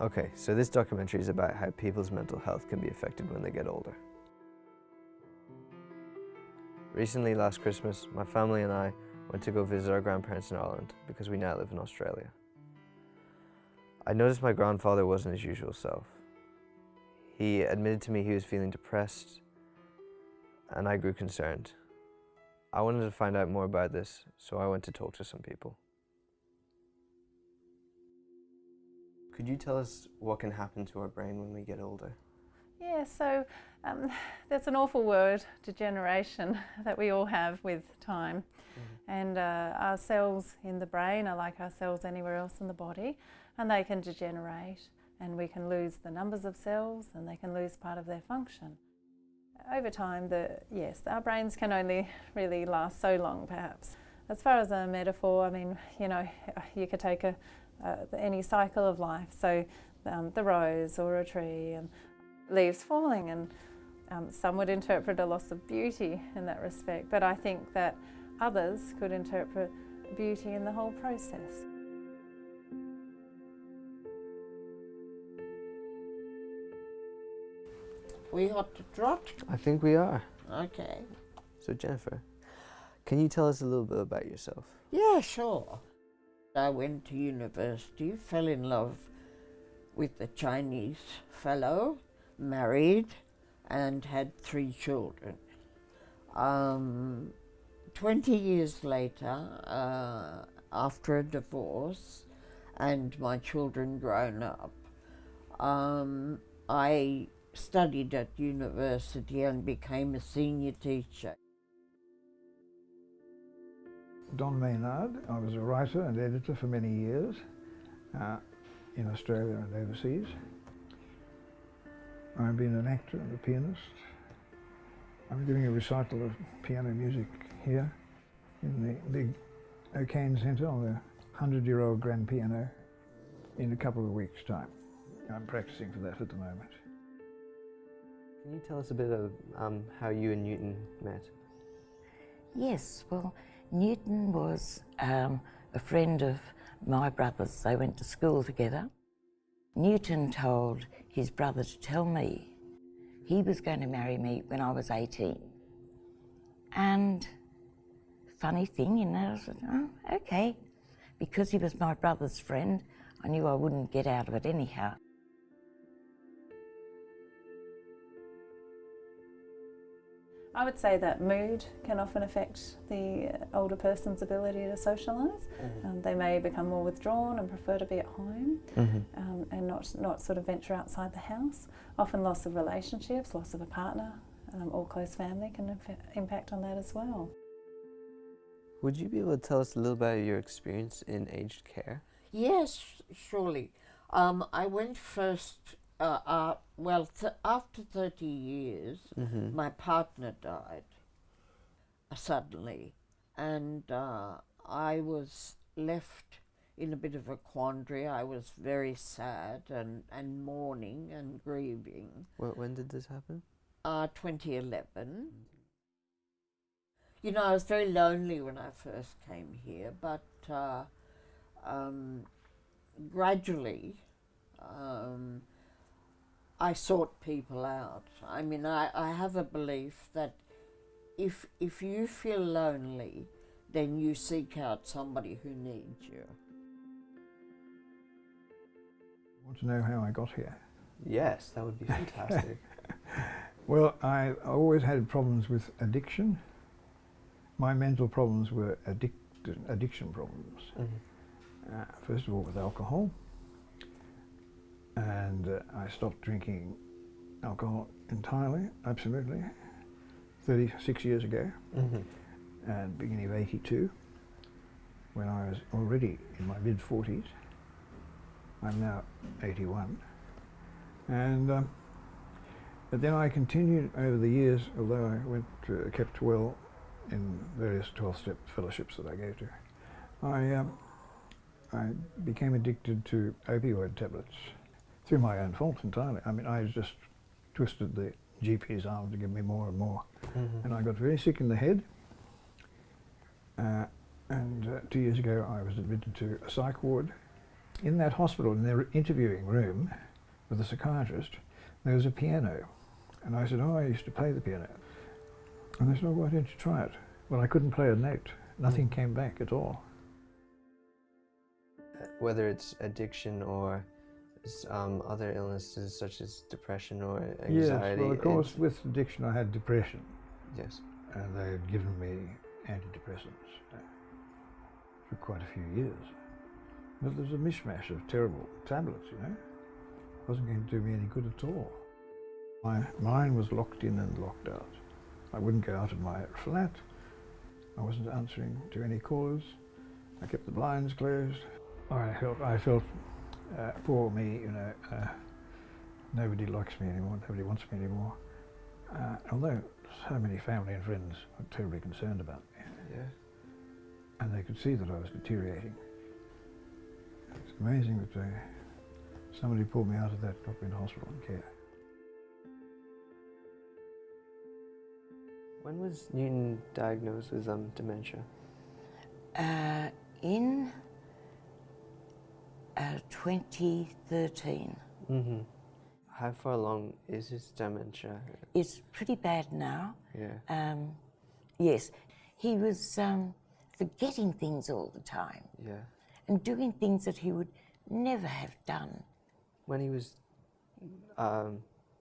Okay, so this documentary is about how people's mental health can be affected when they get older. Recently, last Christmas, my family and I went to go visit our grandparents in Ireland because we now live in Australia. I noticed my grandfather wasn't his usual self. He admitted to me he was feeling depressed, and I grew concerned. I wanted to find out more about this, so I went to talk to some people. Could you tell us what can happen to our brain when we get older? Yeah, so that's an awful word, degeneration, that we all have with time. And our cells in the brain are like our cells anywhere else in the body, and they can degenerate, and we can lose the numbers of cells, and they can lose part of their function. Over time, yes, our brains can only really last so long, perhaps. As far as a metaphor, I mean, you could take any cycle of life, so the rose or a tree, and leaves falling, and some would interpret a loss of beauty in that respect, but I think that others could interpret beauty in the whole process. We hot to trot? I think we are. Okay. So Jennifer, can you tell us a little bit about yourself? Yeah, sure. I went to university, fell in love with a Chinese fellow, married, and had 3 children. 20 years later, after a divorce and my children grown up, I studied at university and became a senior teacher. Don Maynard. I was a writer and editor for many years in Australia and overseas. I've been an actor and a pianist. I'm giving a recital of piano music here in the big O'Kane Centre on the 100-year-old grand piano in a couple of weeks' time. I'm practicing for that at the moment. Can you tell us a bit of how you and Newton met? Yes, well, Newton was a friend of my brother's. They went to school together. Newton told his brother to tell me he was going to marry me when I was 18. And funny thing, I said, oh, okay. Because he was my brother's friend, I knew I wouldn't get out of it anyhow. I would say that mood can often affect the older person's ability to socialise. They may become more withdrawn and prefer to be at home and not sort of venture outside the house. Often loss of relationships, loss of a partner, or close family can impact on that as well. Would you be able to tell us a little about your experience in aged care? Yes, surely. I went first, after 30 years, my partner died suddenly, and I was left in a bit of a quandary. I was very sad and mourning and grieving. When did this happen? 2011. You know, I was very lonely when I first came here, but gradually I sought people out. I mean, I have a belief that if you feel lonely, then you seek out somebody who needs you. Want to know how I got here? Yes, that would be fantastic. Well, I always had problems with addiction. My mental problems were addiction problems. First of all with alcohol, and I stopped drinking alcohol entirely, absolutely, 36 years ago, and beginning of 82, when I was already in my mid-40s. I'm now 81, and but then I continued over the years, although I kept well in various 12-step fellowships that I go to. I became addicted to opioid tablets through my own fault entirely. I mean, I just twisted the GP's arm to give me more and more. And I got very sick in the head. And 2 years ago, I was admitted to a psych ward In that hospital, in their interviewing room with the psychiatrist, there was a piano. And I said, oh, I used to play the piano. And they said, oh, why don't you try it? Well, I couldn't play a note. Nothing came back at all. Whether it's addiction or other illnesses such as depression or anxiety. Yes, well, of course, with addiction I had depression. Yes. And they had given me antidepressants for quite a few years. But there's a mishmash of terrible tablets, you know. It wasn't going to do me any good at all. My mind was locked in and locked out. I wouldn't go out of my flat. I wasn't answering to any calls. I kept the blinds closed. I felt poor me, you know, nobody likes me anymore, nobody wants me anymore. Although so many family and friends were terribly concerned about me. Yeah. And they could see that I was deteriorating. It's amazing that somebody pulled me out of that, got me into hospital and care. When was Newton diagnosed with dementia? In 2013. Mm-hmm. How far along is his dementia? It's pretty bad now. Yeah. Yes, he was forgetting things all the time Yeah. and doing things that he would never have done. When he was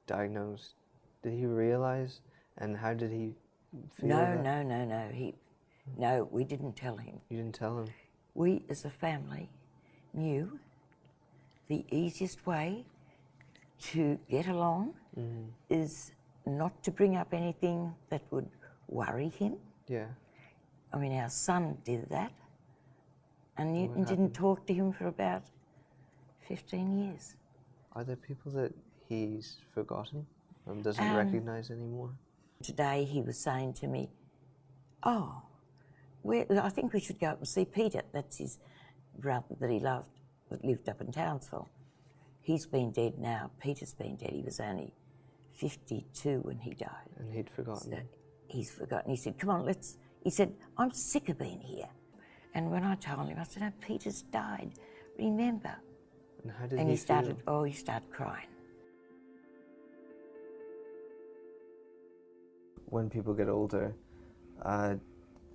diagnosed, did he realize, and how did he feel? No, we didn't tell him. You didn't tell him? We as a family knew the easiest way to get along is not to bring up anything that would worry him. Yeah. I mean, our son did that, and Newton happened? didn't talk to him for about 15 years. Are there people that he's forgotten and doesn't recognize anymore? Today he was saying to me, oh, I think we should go up and see Peter. That's his brother that he loved, that lived up in Townsville. He's been dead now. Peter's been dead. He was only 52 when he died. And he'd forgotten. So he's forgotten. He said, come on, he said, I'm sick of being here. And when I told him, I said, oh, Peter's died, remember. And how did And he he started, feel? he started crying. When people get older,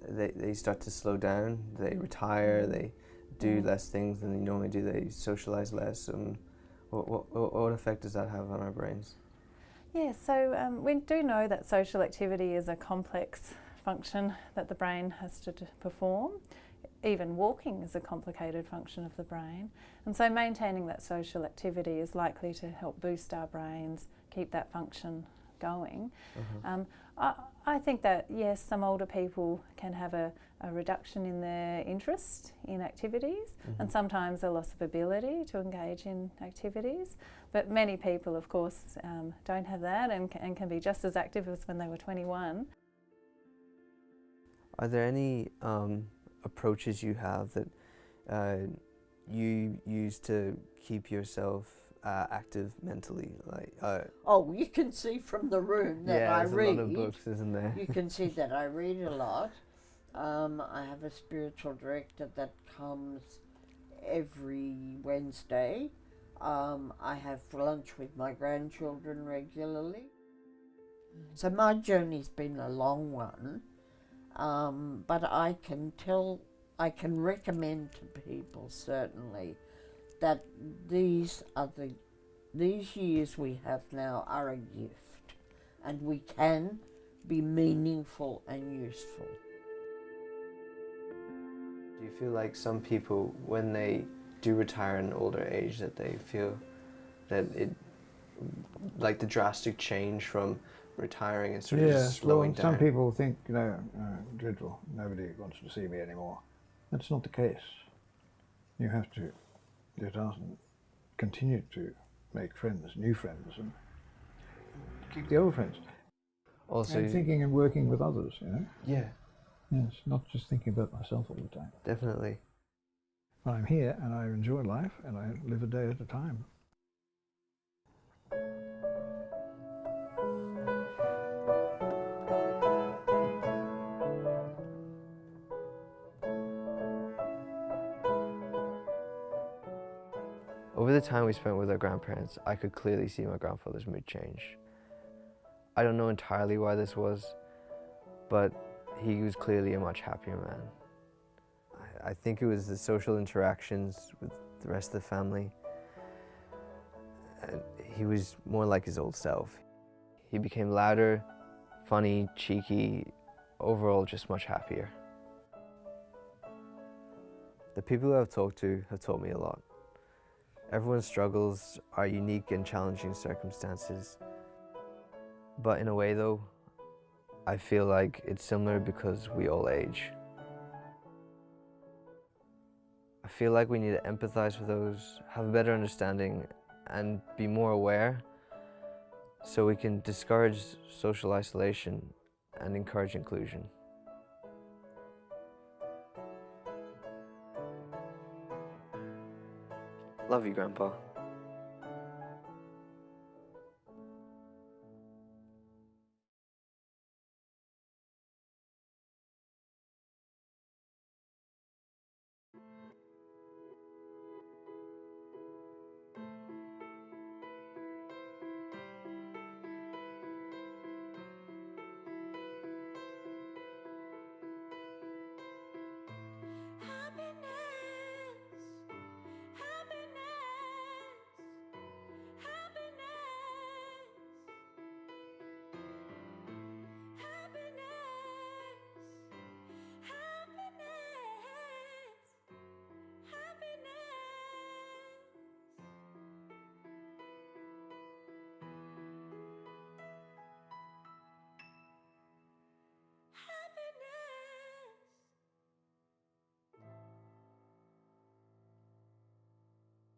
they start to slow down, they retire, they do less things than they normally do, they socialize less. What effect does that have on our brains? Yeah, so we do know that social activity is a complex function that the brain has to perform. Even walking is a complicated function of the brain. And so maintaining that social activity is likely to help boost our brains, keep that function going. I think that, yes, some older people can have a reduction in their interest in activities and sometimes a loss of ability to engage in activities. But many people, of course, don't have that and can be just as active as when they were 21. Are there any approaches you have that you use to keep yourself active mentally? Oh, you can see from the room that I there's read. a lot of books, isn't there? You can see that I read a lot. I have a spiritual director that comes every Wednesday. I have lunch with my grandchildren regularly. So my journey's been a long one, but I can recommend to people certainly that these years we have now are a gift, and we can be meaningful and useful. Do you feel like some people, when they do retire at an older age, that they feel that like the drastic change from retiring and sort of just slowing down? Some people think, dreadful, nobody wants to see me anymore. That's not the case. You have to get out and continue to make friends, new friends, and keep the old friends. Also, And thinking and working with others, yeah, Yes, not just thinking about myself all the time. definitely. But I'm here and I enjoy life and I live a day at a time. Over the time we spent with our grandparents, I could clearly see my grandfather's mood change. I don't know entirely why this was, but he was clearly a much happier man. I think it was the social interactions with the rest of the family. He was more like his old self. He became louder, funny, cheeky, overall just much happier. The people who I've talked to have taught me a lot. Everyone's struggles are unique and challenging circumstances. But in a way though, I feel like it's similar because we all age. I feel like we need to empathize with those, have a better understanding, and be more aware so we can discourage social isolation and encourage inclusion. Love you, Grandpa.